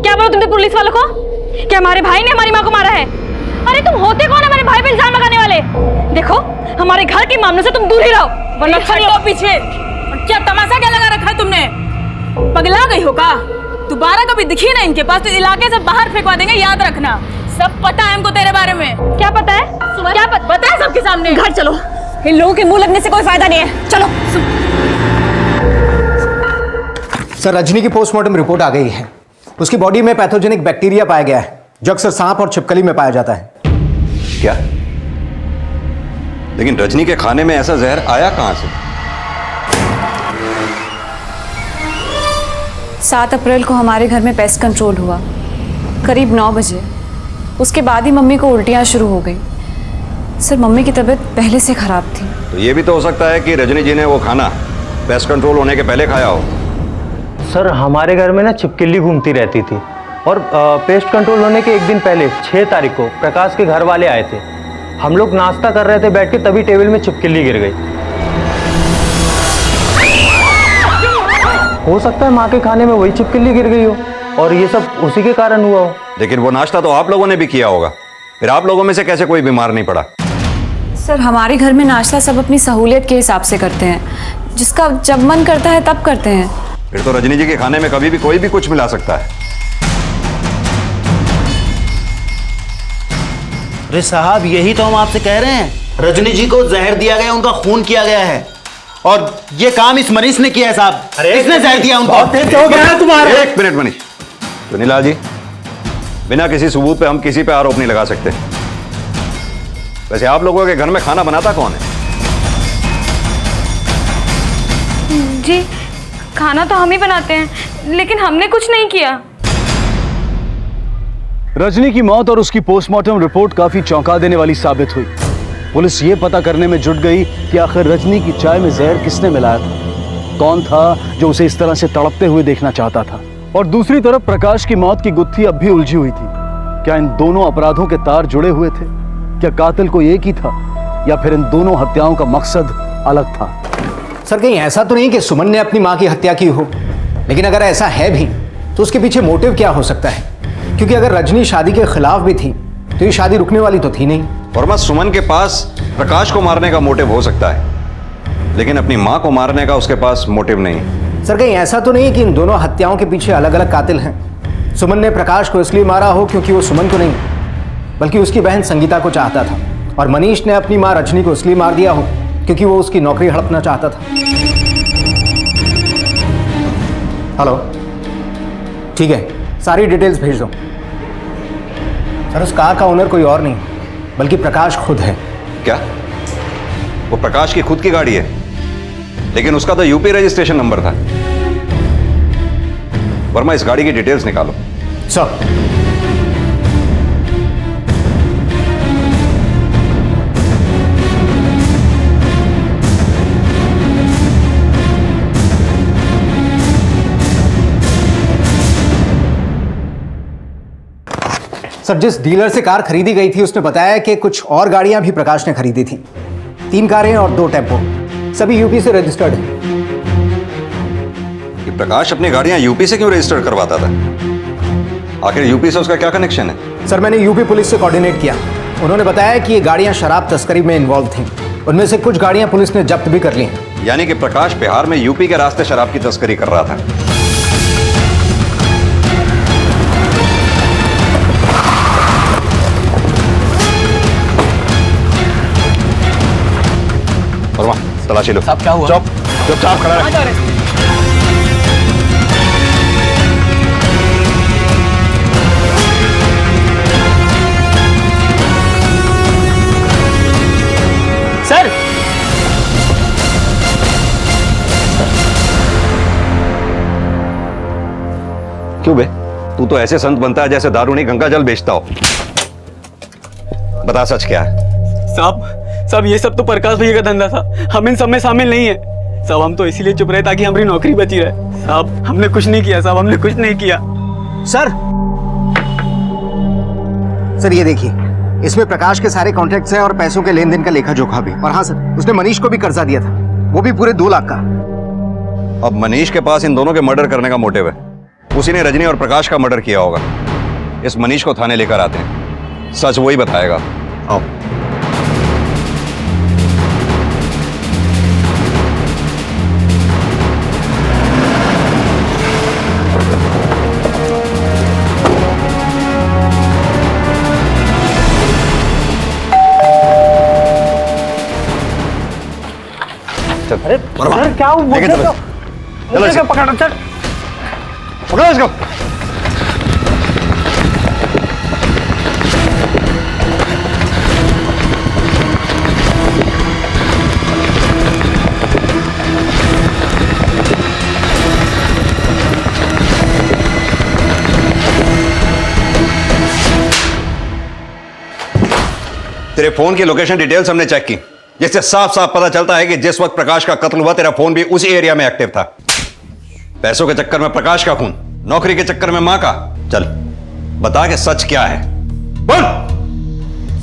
F: क्या बोला तुमने पुलिस वालों को? क्या हमारे भाई ने हमारी माँ को मारा है? अरे तुम होते कौन हमारे भाई पे इल्जाम लगाने वाले? देखो हमारे घर के मामलों से तुम दूर ही रहो, वरना
B: हटो पीछे। क्या तमाशा क्या लगा रखा है तुमने? पगला गई हो का? दोबारा कभी दिखी ना इनके पास तो इलाके से बाहर फेंकवा देंगे, याद रखना। सब पता है हमको तेरे बारे में।
F: क्या पता है? क्या
B: पता है सबके सामने?
F: घर चलो, इन लोगों के मुंह लगने से कोई फायदा नहीं है, चलो।
J: सर रजनी की पोस्टमार्टम रिपोर्ट आ गई है। उसकी बॉडी में पैथोजेनिक बैक्टीरिया पाया गया है जो अक्सर सांप और छिपकली में पाया जाता है।
I: क्या? लेकिन रजनी के खाने में ऐसा जहर आया कहां से?
F: 7 अप्रैल को हमारे घर में पेस्ट कंट्रोल हुआ, करीब 9 बजे। उसके बाद ही मम्मी को उल्टियाँ शुरू हो गई। सर मम्मी की तबीयत पहले से खराब थी।
I: तो ये भी तो हो सकता है कि रजनी जी ने वो खाना पेस्ट कंट्रोल होने के पहले खाया हो।
M: सर हमारे घर में ना छिपकली घूमती रहती थी और पेस्ट कंट्रोल होने के 1 दिन पहले 6 तारीख को प्रकाश के घर वाले आए थे। हम लोग नाश्ता कर रहे थे बैठ के, तभी टेबल में छिपकली गिर गई। हो सकता है माँ के खाने में वही छिपकली गिर गई हो और ये सब उसी के कारण हुआ हो।
I: लेकिन वो नाश्ता तो आप लोगों ने भी किया होगा, फिर आप लोगों में से कैसे कोई बीमार नहीं पड़ा?
F: सर हमारे घर में नाश्ता सब अपनी सहूलियत के हिसाब से करते हैं, जिसका जब मन करता है तब करते हैं।
I: फिर तो रजनी जी के खाने में कभी भी कोई भी कुछ मिला सकता है।
E: अरे साहब यही तो हम आपसे कह रहे हैं, रजनी जी को जहर दिया गया, उनका खून किया गया है और ये काम इस मनीष ने किया है साहब। किसने जहर दिया उनको?
C: हो गया है तुम्हारे।
I: 1 मिनट मनीष। चुनीलाल जी, बिना किसी सबूत पे हम किसी पे आरोप नहीं लगा सकते। वैसे आप लोगों के घर में खाना बनाता कौन है?
G: जी खाना तो हम ही बनाते हैं, लेकिन हमने कुछ नहीं किया।
A: रजनी की मौत और उसकी पोस्टमार्टम रिपोर्ट काफी चौंका देने वाली साबित हुई। पुलिस ये पता करने में जुट गई कि आखिर रजनी की चाय में जहर किसने मिलाया था, कौन था जो उसे इस तरह से तड़पते हुए देखना चाहता था। और दूसरी तरफ प्रकाश की मौत की गुत्थी अब भी उलझी हुई थी। क्या इन दोनों अपराधों के तार जुड़े हुए थे? क्या कातिल कोई एक ही था या फिर इन दोनों हत्याओं का मकसद अलग था?
J: सर कहीं ऐसा तो नहीं कि सुमन ने अपनी माँ की हत्या की हो, लेकिन अगर ऐसा है भी तो उसके पीछे मोटिव क्या हो सकता है? क्योंकि अगर रजनी शादी के खिलाफ भी थी तो ये शादी रुकने वाली तो थी नहीं।
I: वर्मा, सुमन के पास प्रकाश को मारने का मोटिव हो सकता है, लेकिन अपनी माँ को मारने का उसके पास मोटिव नहीं।
J: सर कहीं ऐसा तो नहीं कि इन दोनों हत्याओं के पीछे अलग अलग कातिल हैं? सुमन ने प्रकाश को इसलिए मारा हो क्योंकि वो सुमन को नहीं बल्कि उसकी बहन संगीता को चाहता था, और मनीष ने अपनी माँ रजनी को इसलिए मार दिया हो क्योंकि वो उसकी नौकरी हड़पना चाहता था। हेलो, ठीक है, सारी डिटेल्स भेज दो। सर उस कार का ओनर कोई और नहीं बल्कि प्रकाश खुद है।
I: क्या? वो प्रकाश की खुद की गाड़ी है, लेकिन उसका तो यूपी रजिस्ट्रेशन नंबर था। वर्मा, इस गाड़ी की डिटेल्स निकालो।
J: सर सर जिस डीलर से कार खरीदी गई थी उसने बताया कि कुछ और गाड़ियां भी प्रकाश ने खरीदी थी। 3 कारें और 2 टेम्पो, सभी यूपी से रजिस्टर्ड हैं।
I: ये प्रकाश अपनी गाड़ियां यूपी से क्यों रजिस्टर करवाता था? आखिर यूपी से उसका क्या कनेक्शन है?
J: सर मैंने यूपी पुलिस से कोऑर्डिनेट किया, उन्होंने बताया कि ये गाड़ियां शराब तस्करी में इन्वॉल्व थीं। उनमें से कुछ गाड़ियां पुलिस ने जब्त भी कर ली हैं।
I: यानी कि प्रकाश बिहार में यूपी के रास्ते शराब की तस्करी कर रहा था। वर्मा, तलाशी लो।
K: साहब क्या हुआ?
D: चुपचाप खड़ा रहे।
K: सर
I: क्यों बे? तू तो ऐसे संत बनता है जैसे दारू नहीं गंगा जल बेचता हो। बता सच क्या है?
K: साहब ये सब तो प्रकाश भैया का धंधा था, हम इन सब में शामिल नहीं है साहब। हम तो इसीलिए चुप रहे ताकि हमारी नौकरी बची रहे। साहब हमने कुछ नहीं किया साहब, हमने कुछ नहीं किया।
J: सर ये देखिए, इसमें प्रकाश के सारे कॉन्ट्रैक्ट्स हैं और पैसों के लेन देन का लेखा जोखा भी। और हाँ सर, उसने मनीष को भी कर्जा दिया था, वो भी पूरे 2 लाख का।
I: अब मनीष के पास इन दोनों के मर्डर करने का मोटिव है। उसी ने रजनी और प्रकाश का मर्डर किया होगा। इस मनीष को थाने लेकर आते हैं, सच वही बताएगा। आओ।
L: अरे सर क्या हुआ? मुझे
I: चलो
L: क्या पकड़ा? चल
I: पकड़ो इसको। तेरे फोन की लोकेशन डिटेल्स हमने चेक की, जिससे साफ साफ पता चलता है कि जिस वक्त प्रकाश का कत्ल हुआ तेरा फोन भी उसी एरिया में एक्टिव था। पैसों के चक्कर में प्रकाश का खून, नौकरी के चक्कर में मां का। चल बता के सच क्या है, बोल।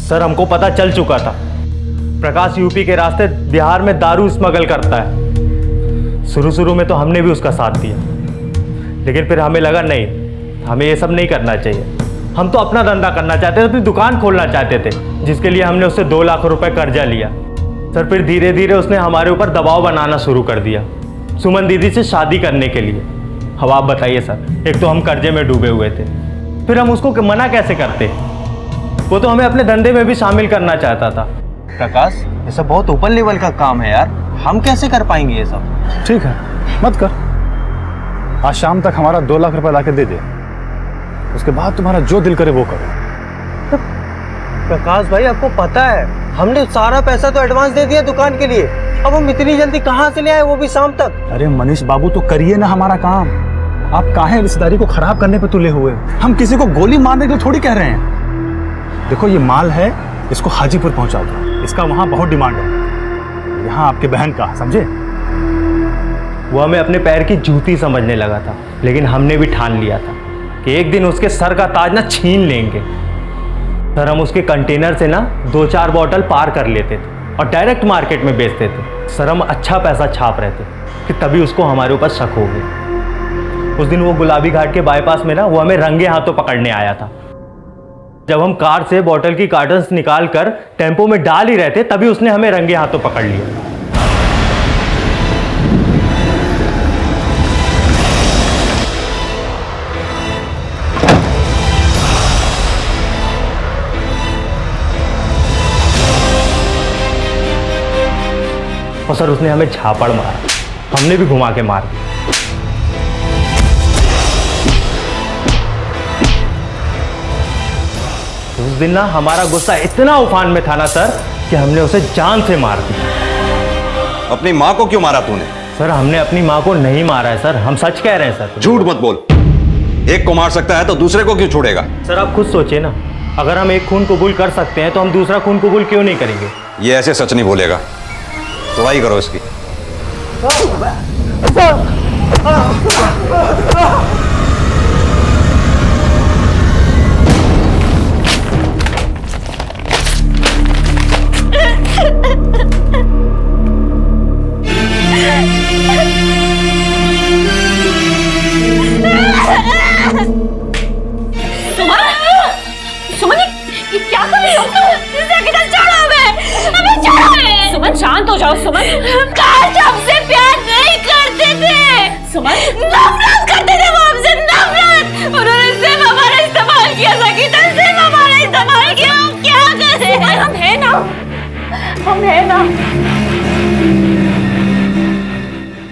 M: सर हमको पता चल चुका था, प्रकाश यूपी के रास्ते बिहार में दारू स्मगल करता है। शुरू में तो हमने भी उसका साथ दिया, लेकिन फिर हमें लगा नहीं, हमें ये सब नहीं करना चाहिए। हम तो अपना धंधा करना चाहते थे, अपनी दुकान खोलना चाहते थे, जिसके लिए हमने उससे 2 लाख रुपए कर्जा लिया। सर फिर धीरे धीरे उसने हमारे ऊपर दबाव बनाना शुरू कर दिया, सुमन दीदी से शादी करने के लिए। अब आप बताइए सर, एक तो हम कर्जे में डूबे हुए थे, फिर हम उसको मना कैसे करते? वो तो हमें अपने धंधे में भी शामिल करना चाहता था।
E: प्रकाश ये सब बहुत ऊपर लेवल का काम है यार, हम कैसे कर पाएंगे ये सब?
D: ठीक है मत कर, आज शाम तक हमारा 2 लाख रुपए लाके दे दे, उसके बाद तुम्हारा जो दिल करे वो करो।
E: प्रकाश भाई आपको पता है हमने सारा पैसा तो एडवांस दे दिया दुकान के लिए, अब हम इतनी जल्दी कहाँ से ले आए, वो भी शाम तक?
D: अरे मनीष बाबू तो करिए ना हमारा काम, आप काहे रिश्तेदारी को खराब करने पे तुले हुए? हम किसी को गोली मारने के लिए थोड़ी कह रहे हैं। देखो ये माल है, इसको हाजीपुर पहुंचा दो, इसका वहां बहुत डिमांड है, यहाँ आपके बहन का, समझे?
M: वो हमें अपने पैर की जूती समझने लगा था, लेकिन हमने भी ठान लिया था कि एक दिन उसके सर का ताज ना छीन लेंगे। सर हम उसके कंटेनर से ना 2-4 बॉटल पार कर लेते थे और डायरेक्ट मार्केट में बेचते थे। सर हम अच्छा पैसा छाप रहे थे कि तभी उसको हमारे ऊपर शक हो गया। उस दिन वो गुलाबी घाट के बाईपास में ना वो हमें रंगे हाथों पकड़ने आया था। जब हम कार से बॉटल की कार्टन्स निकाल कर टेम्पो में डाल ही रहे थे, तभी उसने हमें रंगे हाथों पकड़ लिया। और सर उसने हमें झापड़ मारा, हमने भी घुमा के मार दिया। उस दिन ना हमारा गुस्सा इतना उफान में था ना सर कि हमने उसे जान से मार दिया।
I: अपनी माँ को क्यों मारा तूने?
M: सर हमने अपनी माँ को नहीं मारा है सर, हम सच कह रहे हैं सर।
I: झूठ मत बोल, एक को मार सकता है तो दूसरे को क्यों छोड़ेगा?
M: सर आप खुद सोचिए ना, अगर हम एक खून कबूल कर सकते हैं तो हम दूसरा खून कबूल क्यों नहीं करेंगे?
I: ये ऐसे सच नहीं बोलेगा, दवाई करो इसकी।
F: सुमन, ये क्या कर रही हो? हो सुमन?
B: काश हमसे प्यार नहीं करते थे,
F: सुमन
B: नफरत करते थे वो हमसे, नफरत। उन्होंने सिर्फ हमारा इस्तेमाल किया संगीता, सिर्फ हमारा इस्तेमाल किया। हम क्या करें?
F: हम हैं ना, हम हैं ना।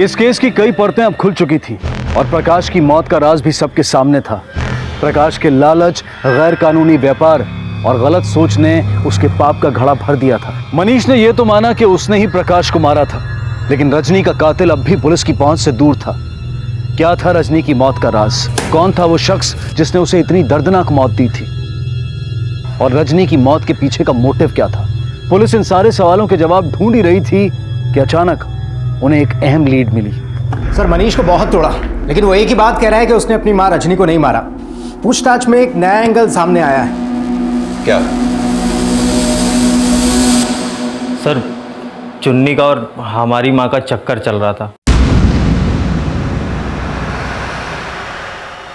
A: इस केस की कई परतें अब खुल चुकी थी और प्रकाश की मौत का राज भी सबके सामने था। प्रकाश के लालच, गैर कानूनी व्यापार और गलत सोच ने उसके पाप का घड़ा भर दिया था। मनीष ने यह तो माना कि उसने ही प्रकाश को मारा था, लेकिन रजनी का कातिल अब भी पुलिस की पहुंच से दूर था। क्या था रजनी की मौत का राज? कौन था वो शख्स जिसने उसे इतनी दर्दनाक मौत दी थी? और रजनी की मौत के पीछे का मोटिव क्या था? पुलिस इन सारे सवालों के जवाब ढूंढ ही रही थी कि अचानक उन्हें एक अहम लीड मिली।
J: सर, मनीष को बहुत तोड़ा, लेकिन वो एक ही बात कह रहा है कि उसने अपनी मां रजनी को नहीं मारा। पूछताछ में एक नया एंगल सामने आया है।
I: क्या?
M: सर, चुन्नी का और हमारी माँ का चक्कर चल रहा था।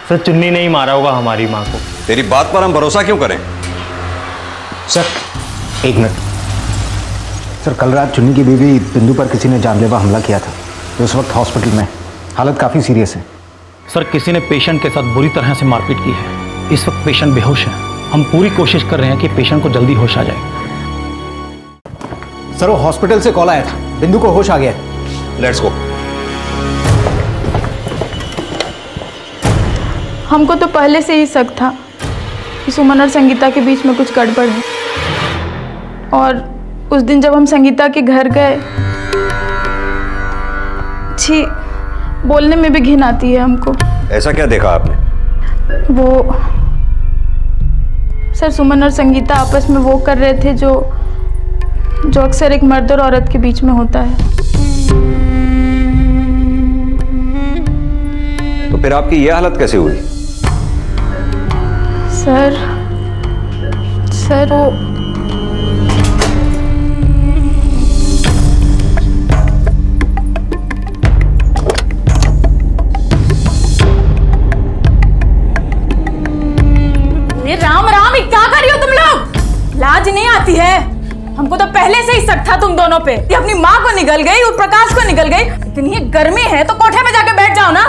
M: सर, चुन्नी नहीं मारा होगा हमारी माँ को।
I: तेरी बात पर हम भरोसा क्यों करें?
J: सर, एक मिनट। सर, कल रात चुन्नी की बीवी बिंदु पर किसी ने जानलेवा हमला किया था। तो उस वक्त हॉस्पिटल में हालत काफ़ी सीरियस है।
L: सर, किसी ने पेशेंट के साथ बुरी तरह से मारपीट की है। इस वक्त पेशेंट बेहोश है। हम पूरी कोशिश कर रहे हैं कि पेशेंट को जल्दी होश आ जाए।
J: सर, वो हॉस्पिटल से कॉल आया था, बिंदु को होश आ गया।
I: Let's go.
B: हमको तो पहले से ही शक था कि सुमन और संगीता के बीच में कुछ गड़बड़ है। और उस दिन जब हम संगीता के घर गए, छी, बोलने में भी घिन आती है हमको।
I: ऐसा क्या देखा आपने?
B: वो सर, सुमन और संगीता आपस में वो कर रहे थे जो अक्सर एक मर्द और औरत के बीच में होता है।
I: तो फिर आपकी यह हालत कैसे हुई?
B: सर वो
H: राम राम, ये क्या कर रही हो तुम लोग? लाज नहीं आती है? हमको तो पहले से ही शक था तुम दोनों पे। ये अपनी माँ को निगल गई और प्रकाश को निगल गई। इतनी गर्मी है तो कोठे में जाके बैठ जाओ ना।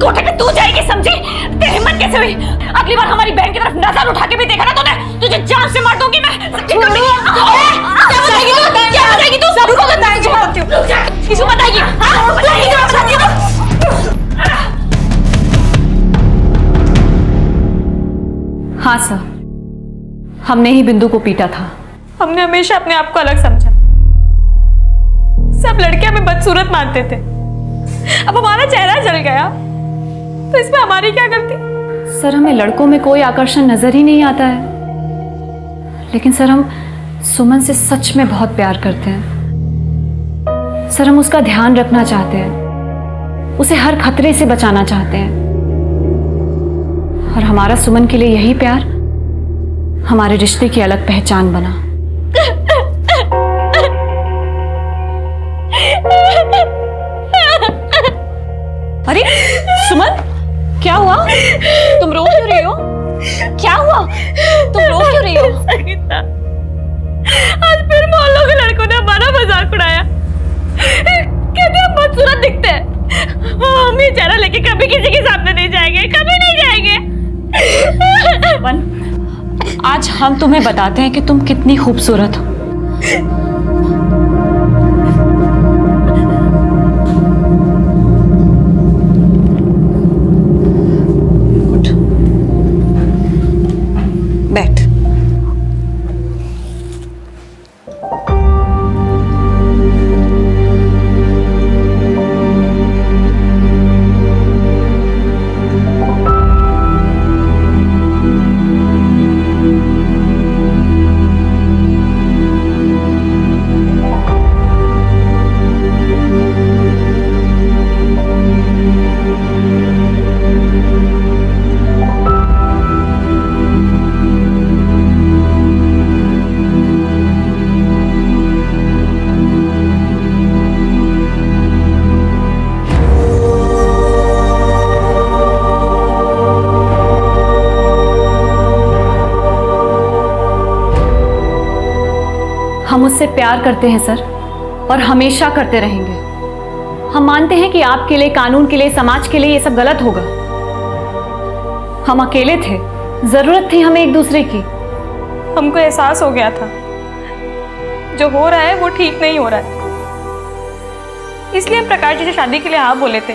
F: कोठे पे तू जाएगी समझी? तेरी हिम्मत कैसे हुई? अगली बार हमारी बहन की तरफ नजर उठा के भी देखा ना तूने, तुझे जान से मार दूंगी मैं। क्या बताएगी तू? सबको बताएगी। किसको बताएगी? हाँ सर, हमने ही बिंदु को पीटा था।
B: हमने हमेशा अपने आप को अलग समझा। सब लड़के हमें बदसूरत मानते थे। अब हमारा चेहरा जल गया तो इसमें हमारी क्या गलती?
F: सर, हमें लड़कों में कोई आकर्षण नजर ही नहीं आता है, लेकिन सर हम सुमन से सच में बहुत प्यार करते हैं। सर, हम उसका ध्यान रखना चाहते हैं, उसे हर खतरे से बचाना चाहते हैं। और हमारा सुमन के लिए यही प्यार हमारे रिश्ते की अलग पहचान बना। अरे सुमन, क्या हुआ? तुम रो क्यों रही हो? क्या हुआ? तुम रो क्यों रही हो?
B: संगीता, आज फिर मोहल्लों के लड़कों ने हमारा मजाक उड़ाया। कहते हम बदसूरत दिखते हैं। हम ये चेहरा लेके कभी किसी के सामने नहीं जाएंगे, कभी नहीं जाएंगे।
F: आज हम तुम्हें बताते हैं कि तुम कितनी खूबसूरत हो। बैठ। हम उससे प्यार करते हैं सर, और हमेशा करते रहेंगे। हम मानते हैं कि आपके लिए, कानून के लिए, समाज के लिए ये सब गलत होगा। हम अकेले थे, जरूरत थी हमें एक दूसरे की।
G: हमको एहसास हो गया था जो हो रहा है वो ठीक नहीं हो रहा है, इसलिए हम प्रकाश जी से शादी के लिए हाँ बोले थे।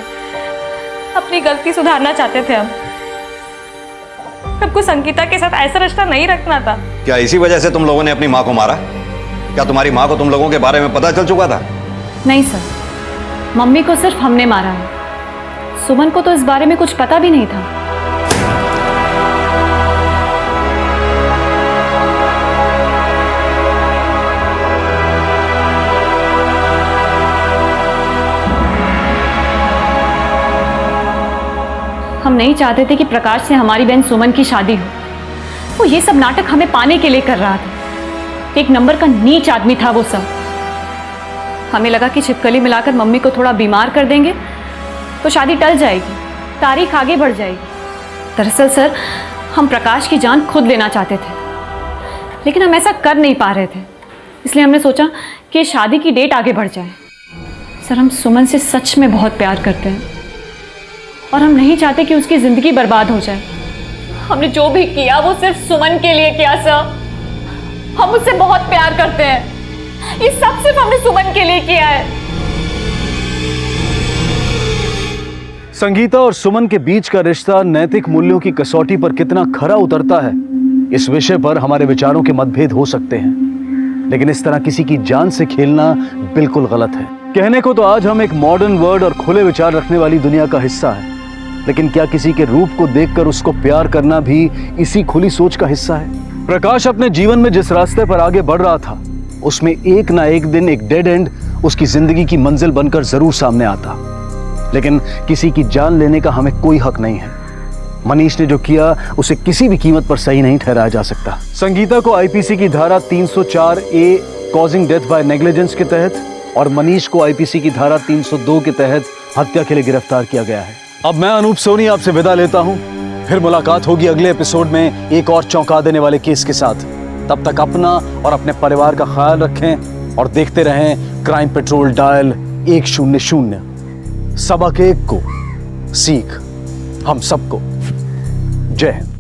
G: अपनी गलती सुधारना चाहते थे हम। सबको संगीता के साथ ऐसा रिश्ता नहीं रखना था।
I: क्या इसी वजह से तुम लोगों ने अपनी माँ को मारा? क्या तुम्हारी माँ को तुम लोगों के बारे में पता चल चुका था?
F: नहीं सर, मम्मी को सिर्फ हमने मारा है। सुमन को तो इस बारे में कुछ पता भी नहीं था। हम नहीं चाहते थे कि प्रकाश से हमारी बहन सुमन की शादी हो। वो ये सब नाटक हमें पाने के लिए कर रहा था। एक नंबर का नीच आदमी था वो सब। हमें लगा कि छिपकली मिलाकर मम्मी को थोड़ा बीमार कर देंगे तो शादी टल जाएगी, तारीख आगे बढ़ जाएगी। दरअसल सर, हम प्रकाश की जान खुद लेना चाहते थे, लेकिन हम ऐसा कर नहीं पा रहे थे। इसलिए हमने सोचा कि शादी की डेट आगे बढ़ जाए। सर, हम सुमन से सच में बहुत प्यार करते हैं और हम नहीं चाहते कि उसकी जिंदगी बर्बाद हो जाए। हमने जो भी किया वो सिर्फ सुमन के लिए किया सर। हम उससे बहुत प्यार करते हैं। ये सब सिर्फ हमने सुमन के लिए किया है।
A: संगीता और सुमन के बीच का रिश्ता नैतिक मूल्यों की कसौटी पर कितना खरा उतरता है, इस विषय पर हमारे विचारों के मतभेद हो सकते हैं, लेकिन इस तरह किसी की जान से खेलना बिल्कुल गलत है। कहने को तो आज हम एक मॉडर्न वर्ल्ड और खुले विचार रखने वाली दुनिया का हिस्सा है, लेकिन क्या किसी के रूप को देखकर उसको प्यार करना भी इसी खुली सोच का हिस्सा है? प्रकाश अपने जीवन में जिस रास्ते पर आगे बढ़ रहा था, उसमें एक ना एक दिन एक डेड एंड उसकी जिंदगी की मंजिल बनकर जरूर सामने आता, लेकिन किसी की जान लेने का हमें कोई हक नहीं है। मनीष ने जो किया उसे किसी भी कीमत पर सही नहीं ठहराया जा सकता। संगीता को आईपीसी की धारा 304A causing death by negligence के तहत और मनीष को आईपीसी की धारा 302 के तहत हत्या के लिए गिरफ्तार किया गया है। अब मैं अनूप सोनी आपसे विदा लेता हूं। फिर मुलाकात होगी अगले एपिसोड में एक और चौंका देने वाले केस के साथ। तब तक अपना और अपने परिवार का ख्याल रखें और देखते रहें क्राइम पेट्रोल डायल 100। सबक एक को सीख हम सबको। जय हिंद।